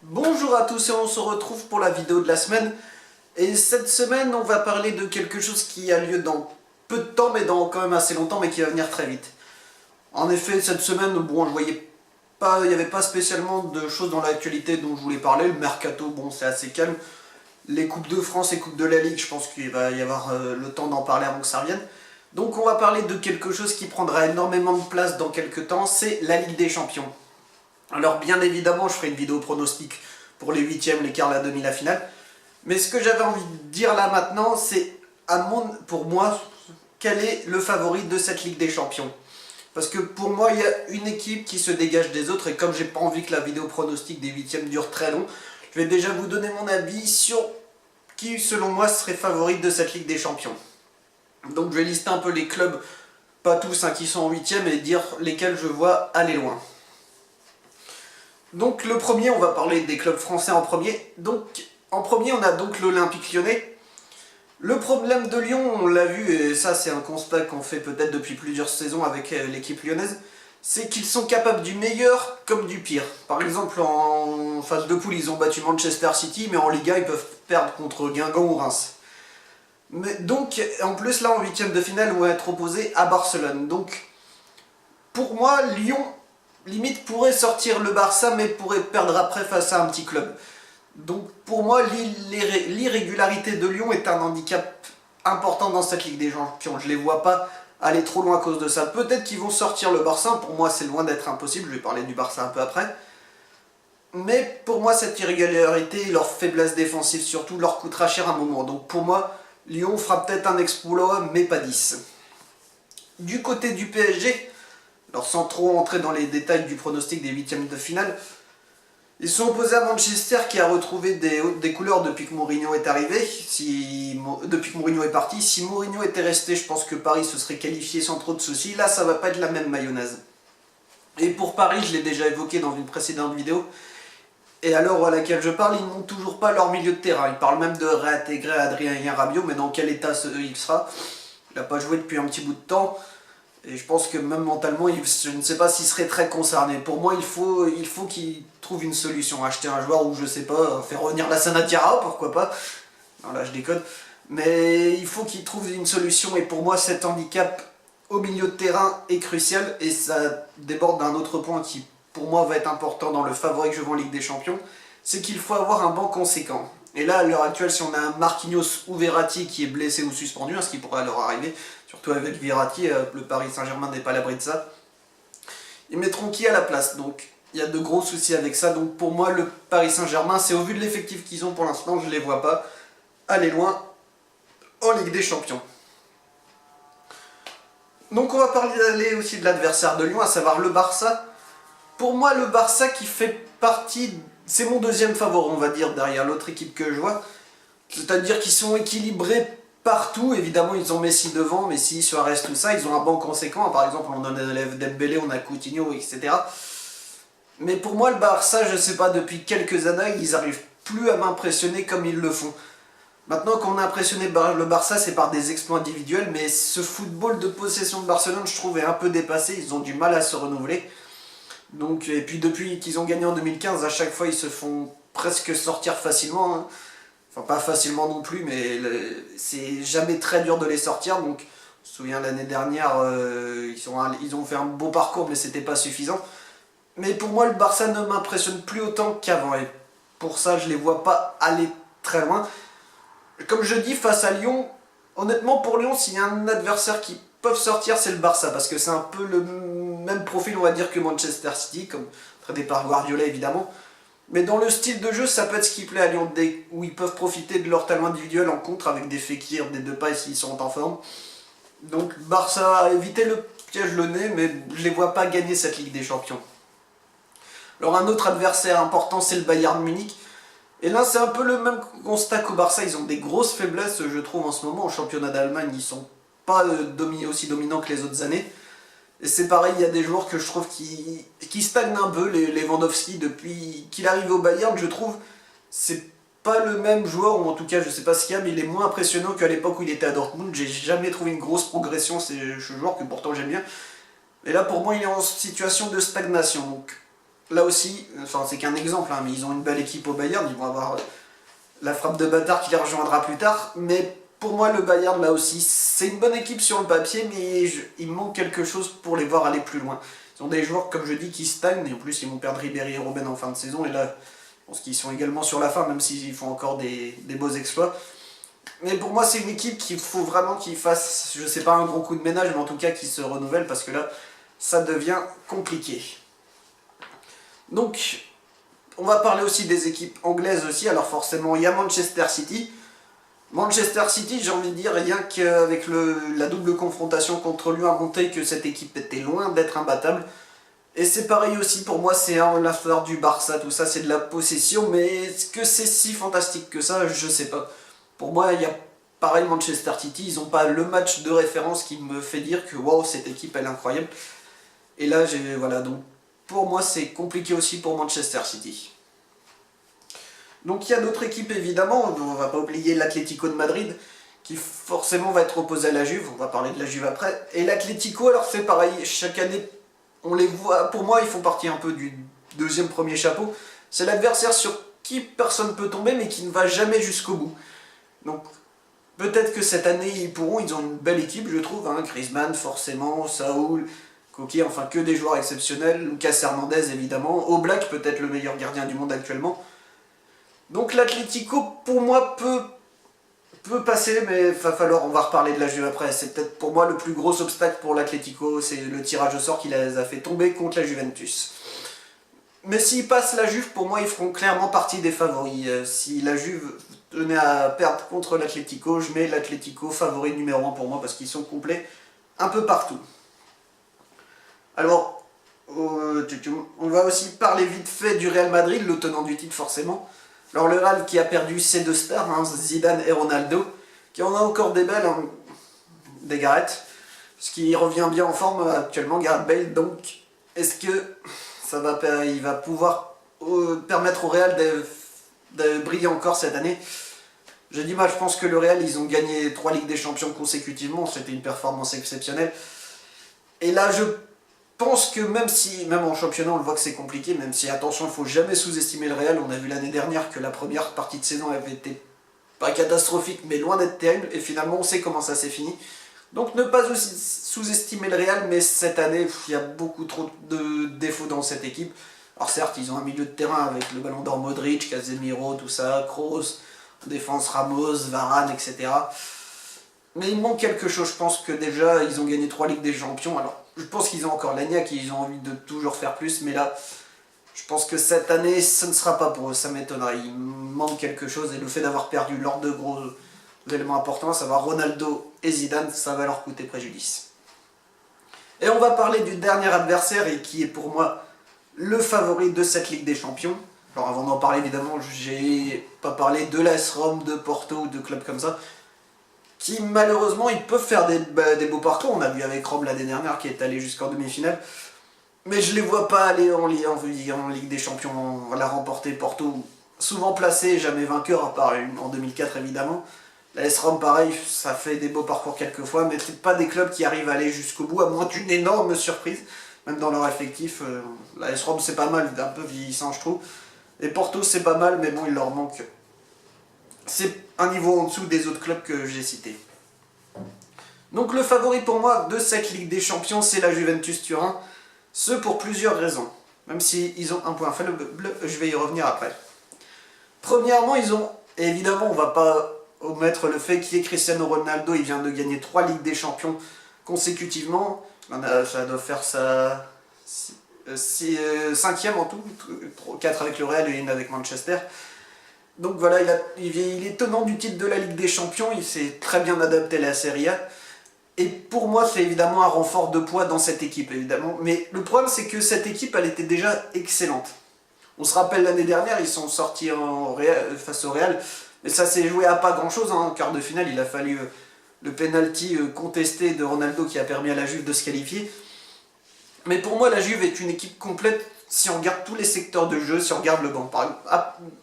Bonjour à tous et on se retrouve pour la vidéo de la semaine. Et cette semaine, on va parler de quelque chose qui a lieu dans peu de temps, mais dans quand même assez longtemps, mais qui va venir très vite. En effet, cette semaine, bon, je voyais pas, il n'y avait pas spécialement de choses dans l'actualité dont je voulais parler. Le mercato, bon, c'est assez calme. Les Coupes de France et Coupes de la Ligue, je pense qu'il va y avoir le temps d'en parler avant que ça revienne. Donc on va parler de quelque chose qui prendra énormément de place dans quelques temps, c'est la Ligue des Champions. Alors bien évidemment, je ferai une vidéo pronostic pour les huitièmes, les quarts, la demi, la finale. Mais ce que j'avais envie de dire là maintenant, c'est pour moi, quel est le favori de cette Ligue des Champions. Parce que pour moi, il y a une équipe qui se dégage des autres, et comme j'ai pas envie que la vidéo pronostic des huitièmes dure très long, je vais déjà vous donner mon avis sur qui, selon moi, serait favori de cette Ligue des Champions. Donc je vais lister un peu les clubs, pas tous qui sont en huitième, et dire lesquels je vois aller loin. Donc le premier, on va parler des clubs français en premier. Donc en premier, on a donc l'Olympique Lyonnais. Le problème de Lyon, on l'a vu, et ça c'est un constat qu'on fait peut-être depuis plusieurs saisons avec l'équipe lyonnaise, c'est qu'ils sont capables du meilleur comme du pire. Par exemple, en phase de poule, ils ont battu Manchester City, mais en Liga, ils peuvent perdre contre Guingamp ou Reims. Mais donc, en plus, là, en huitième de finale, on va être opposé à Barcelone. Donc, pour moi, Lyon, limite, pourrait sortir le Barça, mais pourrait perdre après face à un petit club. Donc pour moi, l'irrégularité de Lyon est un handicap important dans cette Ligue des Champions. Je ne les vois pas aller trop loin à cause de ça. Peut-être qu'ils vont sortir le Barça, pour moi c'est loin d'être impossible, je vais parler du Barça un peu après. Mais pour moi cette irrégularité, leur faiblesse défensive surtout, leur coûtera cher à un moment. Donc pour moi, Lyon fera peut-être un exploit, mais pas 10. Du côté du PSG, alors sans trop entrer dans les détails du pronostic des huitièmes de finale, ils sont opposés à Manchester qui a retrouvé des couleurs depuis que Mourinho est arrivé, depuis que Mourinho est parti. Si Mourinho était resté, je pense que Paris se serait qualifié sans trop de soucis. Là, ça va pas être la même mayonnaise. Et pour Paris, je l'ai déjà évoqué dans une précédente vidéo, et à l'heure à laquelle je parle, ils n'ont toujours pas leur milieu de terrain. Ils parlent même de réintégrer Adrien Rabiot, mais dans quel état il sera? Il n'a pas joué depuis un petit bout de temps. Et je pense que même mentalement, je ne sais pas s'il serait très concerné. Pour moi, il faut qu'il trouve une solution. Acheter un joueur ou je sais pas, faire revenir la Sanatiara, pourquoi pas. Non, là je déconne. Mais il faut qu'il trouve une solution. Et pour moi, cet handicap au milieu de terrain est crucial. Et ça déborde d'un autre point qui, pour moi, va être important dans le favori que je vois en Ligue des Champions. C'est qu'il faut avoir un banc conséquent. Et là, à l'heure actuelle, si on a un Marquinhos ou Verratti qui est blessé ou suspendu, ce qui pourrait leur arriver, surtout avec Verratti, le Paris Saint-Germain n'est pas à l'abri de ça, ils mettront qui à la place? Donc il y a de gros soucis avec ça. Donc pour moi, le Paris Saint-Germain, c'est au vu de l'effectif qu'ils ont pour l'instant, je ne les vois pas aller loin en Ligue des Champions. Donc on va parler aussi de l'adversaire de Lyon, à savoir le Barça. Pour moi, le Barça qui fait partie, c'est mon deuxième favori, on va dire, derrière l'autre équipe que je vois. C'est-à-dire qu'ils sont équilibrés partout. Évidemment, ils ont Messi devant, Messi, Suarez, tout ça. Ils ont un banc conséquent. Par exemple, on en a Dembélé, on a Coutinho, etc. Mais pour moi, le Barça, je sais pas, depuis quelques années, ils n'arrivent plus à m'impressionner comme ils le font. Maintenant qu'on a impressionné le Barça, c'est par des exploits individuels, mais ce football de possession de Barcelone, je trouve, est un peu dépassé. Ils ont du mal à se renouveler. Donc, et puis depuis qu'ils ont gagné en 2015, à chaque fois, ils se font presque sortir facilement. Hein. Enfin, pas facilement non plus, mais c'est jamais très dur de les sortir. Donc, on se souvient l'année dernière, ils ont fait un beau parcours, mais c'était pas suffisant. Mais pour moi, le Barça ne m'impressionne plus autant qu'avant. Et pour ça, je les vois pas aller très loin. Comme je dis, face à Lyon, honnêtement, pour Lyon, s'il y a un adversaire qui peut sortir, c'est le Barça. Parce que c'est un peu le même profil, on va dire, que Manchester City, comme traité par Guardiola, évidemment. Mais dans le style de jeu, ça peut être ce qui plaît à Lyon, où ils peuvent profiter de leur talent individuel en contre avec des Fekir, des Depay s'ils sont en forme. Donc Barça a évité le piège le nez, mais je les vois pas gagner cette Ligue des Champions. Alors un autre adversaire important, c'est le Bayern Munich. Et là, c'est un peu le même constat qu'au Barça. Ils ont des grosses faiblesses, je trouve, en ce moment. Au championnat d'Allemagne, ils sont pas aussi dominants que les autres années. Et c'est pareil, il y a des joueurs que je trouve qui stagnent un peu. Lewandowski, depuis qu'il arrive au Bayern, je trouve, c'est pas le même joueur, ou en tout cas, je sais pas ce qu'il y a, mais il est moins impressionnant qu'à l'époque où il était à Dortmund. J'ai jamais trouvé une grosse progression, c'est ce joueur que pourtant j'aime bien. Et là, pour moi, il est en situation de stagnation. Donc, là aussi, enfin c'est qu'un exemple, hein, mais ils ont une belle équipe au Bayern, ils vont avoir la frappe de bâtard qui les rejoindra plus tard, mais pour moi le Bayern là aussi, c'est une bonne équipe sur le papier, mais il manque quelque chose pour les voir aller plus loin. Ils ont des joueurs, comme je dis, qui stagnent, et en plus ils vont perdre Ribéry et Robben en fin de saison, et là, je pense qu'ils sont également sur la fin, même s'ils font encore des beaux exploits. Mais pour moi, c'est une équipe qu'il faut vraiment qu'ils fassent, je sais pas, un gros coup de ménage, mais en tout cas qu'ils se renouvellent, parce que là, ça devient compliqué. Donc, on va parler aussi des équipes anglaises aussi. Alors forcément, il y a Manchester City. Manchester City, j'ai envie de dire, rien qu'avec la double confrontation contre Lyon, a montré que cette équipe était loin d'être imbattable. Et c'est pareil aussi pour moi, c'est l'affaire du Barça, tout ça, c'est de la possession, mais est-ce que c'est si fantastique que ça? Je sais pas. Pour moi, il y a pareil Manchester City, ils n'ont pas le match de référence qui me fait dire que waouh, cette équipe elle est incroyable. Et là, voilà, donc pour moi, c'est compliqué aussi pour Manchester City. Donc il y a d'autres équipes évidemment, on va pas oublier l'Atlético de Madrid, qui forcément va être opposé à la Juve, on va parler de la Juve après. Et l'Atlético, alors c'est pareil, chaque année, on les voit, pour moi ils font partie un peu du deuxième premier chapeau. C'est l'adversaire sur qui personne peut tomber, mais qui ne va jamais jusqu'au bout. Donc peut-être que cette année ils ont une belle équipe, je trouve, hein. Griezmann forcément, Saúl, Coquet, enfin que des joueurs exceptionnels, Lucas Hernandez évidemment, Oblak peut-être le meilleur gardien du monde actuellement. Donc l'Atlético pour moi peut passer, mais on va reparler de la Juve après. C'est peut-être pour moi le plus gros obstacle pour l'Atlético, c'est le tirage au sort qui les a fait tomber contre la Juventus. Mais s'ils passent la Juve, pour moi ils feront clairement partie des favoris. Si la Juve tenait à perdre contre l'Atlético, je mets l'Atlético favori numéro 1 pour moi parce qu'ils sont complets un peu partout. Alors, on va aussi parler vite fait du Real Madrid, le tenant du titre forcément. Alors le Real qui a perdu ses deux stars, hein, Zidane et Ronaldo, qui en a encore des belles, hein, des Gareth, ce qui revient bien en forme actuellement, Gareth Bale. Donc est-ce que il va pouvoir permettre au Real de briller encore cette année? J'ai dit, je pense que le Real, ils ont gagné 3 Ligues des Champions consécutivement, c'était une performance exceptionnelle. Et là, je pense que même en championnat, on le voit que c'est compliqué, même si, attention, il ne faut jamais sous-estimer le Real. On a vu l'année dernière que la première partie de saison avait été pas catastrophique, mais loin d'être terrible, et finalement, on sait comment ça s'est fini. Donc ne pas aussi sous-estimer le Real, mais cette année, il y a beaucoup trop de défauts dans cette équipe. Alors certes, ils ont un milieu de terrain avec le Ballon d'Or Modric, Casemiro, tout ça, Kroos, défense Ramos, Varane, etc. Mais il manque quelque chose, je pense que déjà, ils ont gagné 3 Ligues des Champions, alors je pense qu'ils ont encore l'agnac, ils ont envie de toujours faire plus, mais là, je pense que cette année, ce ne sera pas pour eux, ça m'étonnerait. Il manque quelque chose, et le fait d'avoir perdu lors de gros éléments importants, à savoir Ronaldo et Zidane, ça va leur coûter préjudice. Et on va parler du dernier adversaire, et qui est pour moi le favori de cette Ligue des Champions. Alors avant d'en parler, évidemment, j'ai pas parlé de l'AS Rome, de Porto ou de clubs comme ça, qui malheureusement ils peuvent faire des beaux parcours. On a vu avec Rome l'année dernière qui est allé jusqu'en demi-finale. Mais je les vois pas aller en Ligue des Champions, la remporter. Porto, souvent placé, jamais vainqueur, à part en 2004 évidemment. L'AS Rome pareil, ça fait des beaux parcours quelquefois, mais c'est pas des clubs qui arrivent à aller jusqu'au bout, à moins d'une énorme surprise. Même dans leur effectif, l'AS Rome c'est pas mal, un peu vieillissant je trouve. Et Porto c'est pas mal, mais bon il leur manque. C'est un niveau en dessous des autres clubs que j'ai cités. Donc le favori pour moi de cette Ligue des Champions, c'est la Juventus Turin. Ce pour plusieurs raisons. Même s'ils ont un point faible, je vais y revenir après. Premièrement, ils ont, et évidemment on va pas omettre le fait qu'il y ait Cristiano Ronaldo, il vient de gagner 3 Ligues des Champions consécutivement. Ça doit faire sa 5e en tout, 4 avec le Real et 1 avec Manchester. Donc voilà, il est tenant du titre de la Ligue des Champions, il s'est très bien adapté à la Serie A. Et pour moi, c'est évidemment un renfort de poids dans cette équipe, évidemment. Mais le problème, c'est que cette équipe, elle était déjà excellente. On se rappelle l'année dernière, ils sont sortis face au Real. Mais ça s'est joué à pas grand-chose. En quart de finale, il a fallu le penalty contesté de Ronaldo qui a permis à la Juve de se qualifier. Mais pour moi, la Juve est une équipe complète si on regarde tous les secteurs de jeu, si on regarde le banc.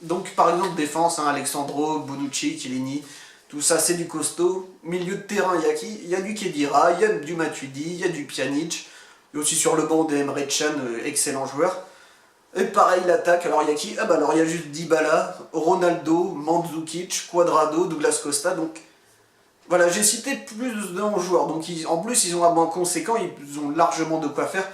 Donc par exemple, défense, Alexandro, Bonucci, Chiellini... Tout ça, c'est du costaud. Milieu de terrain, il y a qui? Il y a du Khedira, il y a du Matuidi, il y a du Pjanic. Et aussi sur le banc des Emre Can, excellent joueur. Et pareil, l'attaque, alors il y a qui? Ah bah alors il y a juste Dybala, Ronaldo, Mandzukic, Cuadrado, Douglas Costa, donc voilà, j'ai cité plus de joueurs, donc en plus ils ont un banc conséquent, ils ont largement de quoi faire.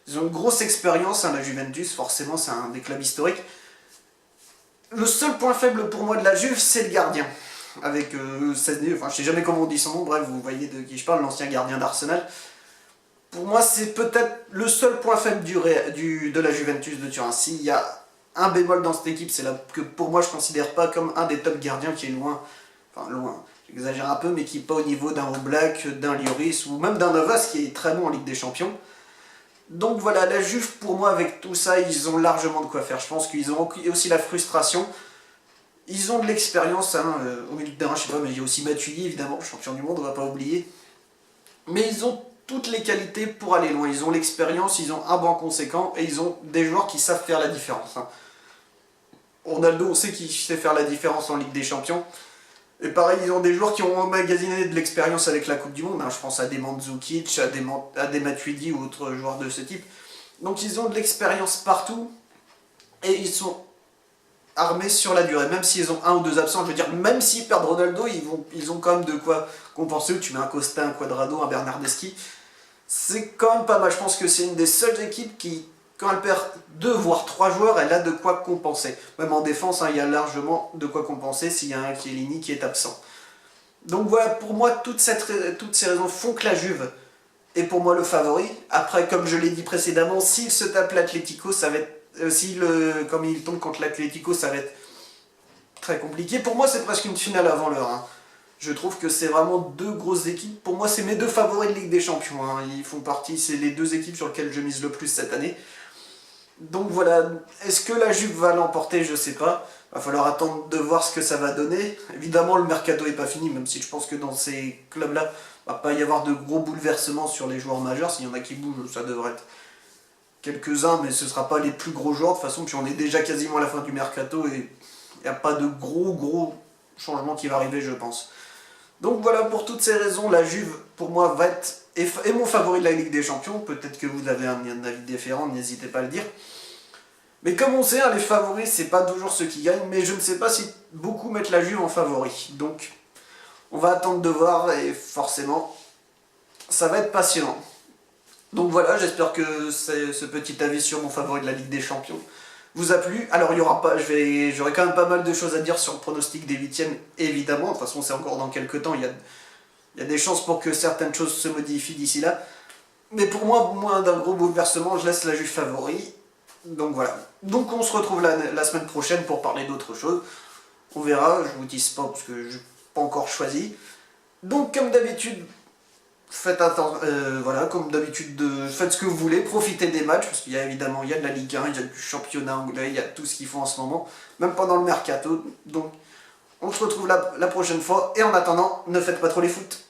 Ils ont une grosse expérience, hein, la Juventus, forcément c'est un des clubs historiques. Le seul point faible pour moi de la Juve, c'est le gardien. Avec enfin je sais jamais comment on dit son nom, bref, vous voyez de qui je parle, l'ancien gardien d'Arsenal. Pour moi, c'est peut-être le seul point faible de la Juventus de Turin. S'il y a un bémol dans cette équipe, c'est que pour moi, je ne considère pas comme un des top gardiens qui est loin, enfin loin, j'exagère un peu, mais qui n'est pas au niveau d'un Oblak, d'un Lloris ou même d'un Navas qui est très bon en Ligue des Champions. Donc voilà, la Juve, pour moi, avec tout ça, ils ont largement de quoi faire. Je pense qu'ils ont aussi la frustration. Ils ont de l'expérience, hein, au milieu de terrain, je sais pas, mais il y a aussi Matuidi, évidemment, champion du monde, on va pas oublier. Mais ils ont toutes les qualités pour aller loin. Ils ont l'expérience, ils ont un banc conséquent et ils ont des joueurs qui savent faire la différence. Hein. Ronaldo, on sait qu'il sait faire la différence en Ligue des Champions. Et pareil, ils ont des joueurs qui ont emmagasiné de l'expérience avec la Coupe du Monde. Hein. Je pense à des Mandzukic, à des Matuidi ou autres joueurs de ce type. Donc ils ont de l'expérience partout et ils sont armés sur la durée. Même s'ils ont un ou deux absents, je veux dire, même s'ils perdent Ronaldo, ils ont quand même de quoi compenser. Tu mets un Costa, un Cuadrado, un Bernardeschi. C'est quand même pas mal. Je pense que c'est une des seules équipes qui, quand elle perd 2 voire 3 joueurs, elle a de quoi compenser. Même en défense, hein, il y a largement de quoi compenser s'il y a un Chiellini qui est absent. Donc voilà, pour moi, toutes ces raisons font que la Juve est pour moi le favori. Après, comme je l'ai dit précédemment, s'il se tape l'Atlético, ça va être... comme il tombe contre l'Atlético, ça va être très compliqué. Pour moi, c'est presque une finale avant l'heure. Hein. Je trouve que c'est vraiment deux grosses équipes. Pour moi, c'est mes deux favoris de Ligue des Champions. Hein. Ils font partie, c'est les deux équipes sur lesquelles je mise le plus cette année. Donc voilà, est-ce que la Juve va l'emporter? Je sais pas. Va falloir attendre de voir ce que ça va donner. Évidemment, le mercato est pas fini, même si je pense que dans ces clubs-là, va pas y avoir de gros bouleversements sur les joueurs majeurs. S'il y en a qui bougent, ça devrait être quelques-uns, mais ce sera pas les plus gros joueurs. De toute façon, puis on est déjà quasiment à la fin du mercato et il n'y a pas de gros changements qui va arriver, je pense. Donc voilà, pour toutes ces raisons, la Juve, pour moi, va être est mon favori de la Ligue des Champions. Peut-être que vous avez un avis différent, n'hésitez pas à le dire. Mais comme on sait, hein, les favoris, c'est pas toujours ceux qui gagnent, mais je ne sais pas si beaucoup mettent la Juve en favori. Donc, on va attendre de voir, et forcément, ça va être passionnant. Donc voilà, j'espère que ce petit avis sur mon favori de la Ligue des Champions vous a plu. Alors il y aura pas, j'aurai quand même pas mal de choses à dire sur le pronostic des huitièmes, évidemment. De toute façon, c'est encore dans quelques temps, il y a des chances pour que certaines choses se modifient d'ici là. Mais pour moi, moins d'un gros bouleversement, je laisse la Juve favori. Donc voilà. Donc on se retrouve la semaine prochaine pour parler d'autre chose. On verra, je vous dis pas parce que je n'ai pas encore choisi. Donc comme d'habitude, voilà, comme d'habitude, faites ce que vous voulez, profitez des matchs, parce qu'il y a évidemment, il y a de la Ligue 1, il y a du championnat anglais, il y a tout ce qu'ils font en ce moment, même pendant le mercato. Donc on se retrouve la prochaine fois, et en attendant, ne faites pas trop les foot.